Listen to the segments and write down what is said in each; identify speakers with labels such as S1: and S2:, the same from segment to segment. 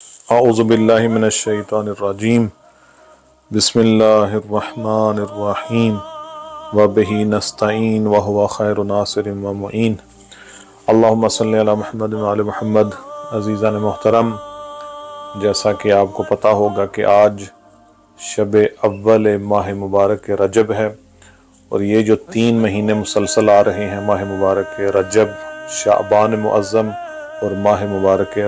S1: اعوذ باللہ من الشیطان الرجیم بسم اللہ الرحمن الرحیم وبہ نستعین وہو خیر ناصر و معین اللہم صلی علی محمد وعلی محمد۔ عزیزان محترم، جیسا کہ آپ کو پتہ ہوگا کہ آج شب اول ماہ مبارک رجب ہے، اور یہ جو 3 مہینے مسلسل آ رہے ہیں، ماہ مبارک رجب، شعبان معظم اور ماہ مبارک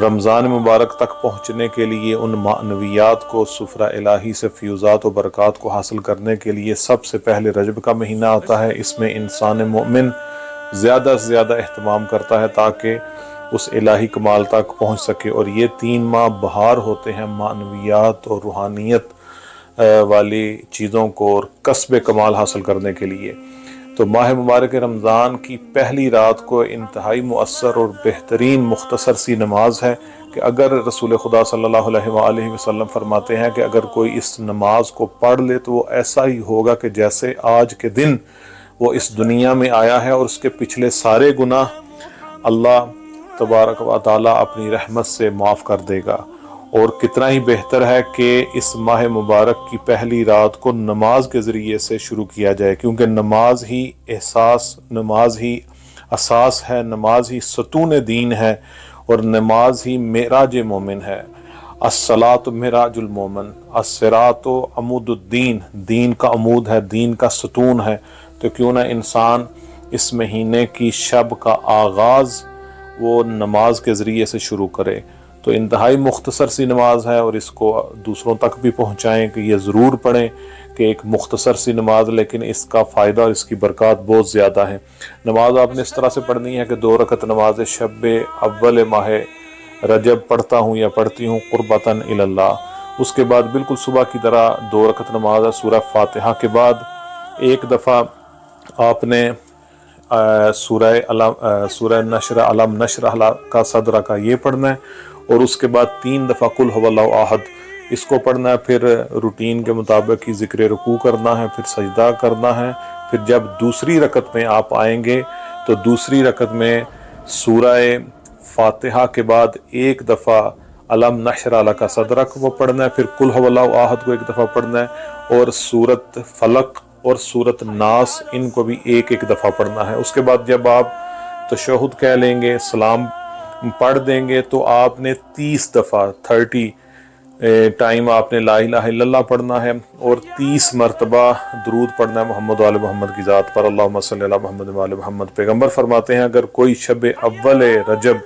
S1: رمضان مبارک تک پہنچنے کے لیے، ان معنویات کو، سفرہ الہی سے فیوزات و برکات کو حاصل کرنے کے لیے سب سے پہلے رجب کا مہینہ آتا ہے۔ اس میں انسان مومن زیادہ سے زیادہ اہتمام کرتا ہے تاکہ اس الہی کمال تک پہنچ سکے، اور یہ 3 ماہ بہار ہوتے ہیں معنویات اور روحانیت والی چیزوں کو اور کسب کمال حاصل کرنے کے لیے۔ تو ماہ مبارک رمضان کی پہلی رات کو انتہائی مؤثر اور بہترین مختصر سی نماز ہے کہ اگر رسول خدا صلی اللہ علیہ وآلہ وسلم فرماتے ہیں کہ اگر کوئی اس نماز کو پڑھ لے تو وہ ایسا ہی ہوگا کہ جیسے آج کے دن وہ اس دنیا میں آیا ہے، اور اس کے پچھلے سارے گناہ اللہ تبارک و تعالی اپنی رحمت سے معاف کر دے گا۔ اور کتنا ہی بہتر ہے کہ اس ماہ مبارک کی پہلی رات کو نماز کے ذریعے سے شروع کیا جائے، کیونکہ نماز ہی احساس، نماز ہی اساس ہے، نماز ہی ستون دین ہے، اور نماز ہی معراج مومن ہے۔ الصلاۃ معراج المومن، الصراط عمود الدین، دین کا عمود ہے، دین کا ستون ہے۔ تو کیوں نہ انسان اس مہینے کی شب کا آغاز وہ نماز کے ذریعے سے شروع کرے۔ تو انتہائی مختصر سی نماز ہے، اور اس کو دوسروں تک بھی پہنچائیں کہ یہ ضرور پڑھیں کہ ایک مختصر سی نماز، لیکن اس کا فائدہ اور اس کی برکات بہت زیادہ ہیں۔ نماز آپ نے اس طرح سے پڑھنی ہے کہ 2 رکعت نماز شب اول ماہ رجب پڑھتا ہوں یا پڑھتی ہوں قربتاً الی اللہ۔ اس کے بعد بالکل صبح کی طرح 2 رکعت نماز ہے، سورہ فاتحہ کے بعد ایک دفعہ آپ نے سورہ نشر علم نشرح کا صدرہ کا یہ پڑھنا ہے، اور اس کے بعد 3 دفعہ قل هو اللہ احد اس کو پڑھنا ہے۔ پھر روٹین کے مطابق ہی ذکر رکوع کرنا ہے، پھر سجدہ کرنا ہے۔ پھر جب دوسری رکعت میں آپ آئیں گے تو دوسری رکعت میں سورہ فاتحہ کے بعد ایک دفعہ علم نشرح لک صدرک وہ پڑھنا ہے، پھر قل هو اللہ احد کو ایک دفعہ پڑھنا ہے، اور سورۃ فلق اور سورۃ ناس ان کو بھی ایک دفعہ پڑھنا ہے۔ اس کے بعد جب آپ تشہد کہہ لیں گے، سلام پڑھ دیں گے، تو آپ نے 30 دفعہ 30 ٹائم آپ نے لا الہ الا اللہ پڑھنا ہے، اور 30 مرتبہ درود پڑھنا ہے محمد وآل محمد کی ذات پر، اللہم صلی علی محمد وآل محمد۔ پیغمبر فرماتے ہیں اگر کوئی شب اول رجب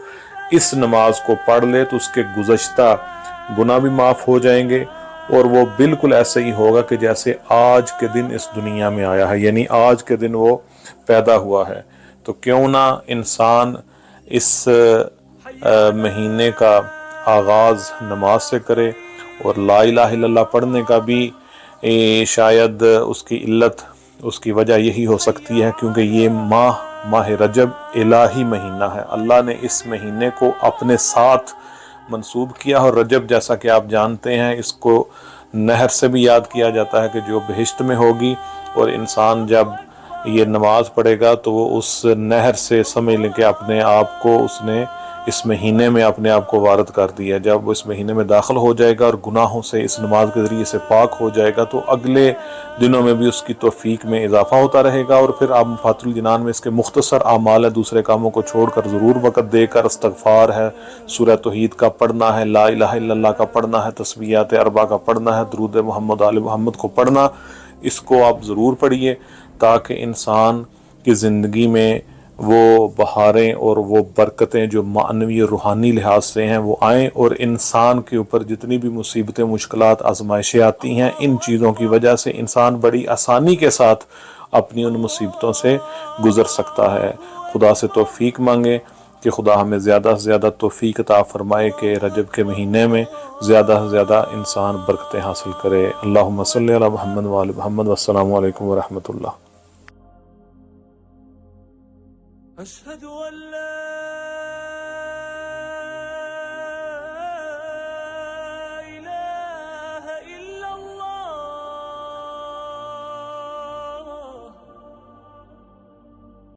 S1: اس نماز کو پڑھ لے تو اس کے گزشتہ گناہ بھی معاف ہو جائیں گے، اور وہ بالکل ایسے ہی ہوگا کہ جیسے آج کے دن اس دنیا میں آیا ہے، یعنی آج کے دن وہ پیدا ہوا ہے۔ تو کیوں نہ انسان اس مہینے کا آغاز نماز سے کرے، اور لا الہ الا اللہ پڑھنے کا بھی شاید اس کی علت، اس کی وجہ یہی ہو سکتی ہے کیونکہ یہ ماہ رجب الہی مہینہ ہے۔ اللہ نے اس مہینے کو اپنے ساتھ منسوب کیا، اور رجب جیسا کہ آپ جانتے ہیں اس کو نہر سے بھی یاد کیا جاتا ہے کہ جو بہشت میں ہوگی، اور انسان جب یہ نماز پڑھے گا تو وہ اس نہر سے سمجھ لیں کہ اپنے آپ کو اس نے اس مہینے میں اپنے آپ کو وارد کر دیا۔ جب وہ اس مہینے میں داخل ہو جائے گا اور گناہوں سے اس نماز کے ذریعے سے پاک ہو جائے گا، تو اگلے دنوں میں بھی اس کی توفیق میں اضافہ ہوتا رہے گا، اور پھر آپ مفاتح الجنان میں اس کے مختصر اعمال ہے، دوسرے کاموں کو چھوڑ کر ضرور وقت دے کر استغفار ہے، سورہ توحید کا پڑھنا ہے، لا الہ الا اللہ کا پڑھنا ہے، تسبیحات 4 کا پڑھنا ہے، درود محمد آل محمد کو پڑھنا، اس کو آپ ضرور پڑھیے تاکہ انسان کی زندگی میں وہ بہاریں اور وہ برکتیں جو معنوی اور روحانی لحاظ سے ہیں وہ آئیں، اور انسان کے اوپر جتنی بھی مصیبتیں، مشکلات، آزمائشیں آتی ہیں، ان چیزوں کی وجہ سے انسان بڑی آسانی کے ساتھ اپنی ان مصیبتوں سے گزر سکتا ہے۔ خدا سے توفیق مانگیں کہ خدا ہمیں زیادہ سے زیادہ توفیق عطا فرمائے کہ رجب کے مہینے میں زیادہ سے زیادہ انسان برکتیں حاصل کرے۔ اللہم صلی علی محمد وآل محمد، والسلام علیکم ورحمۃ اللہ۔
S2: أشهد أن لا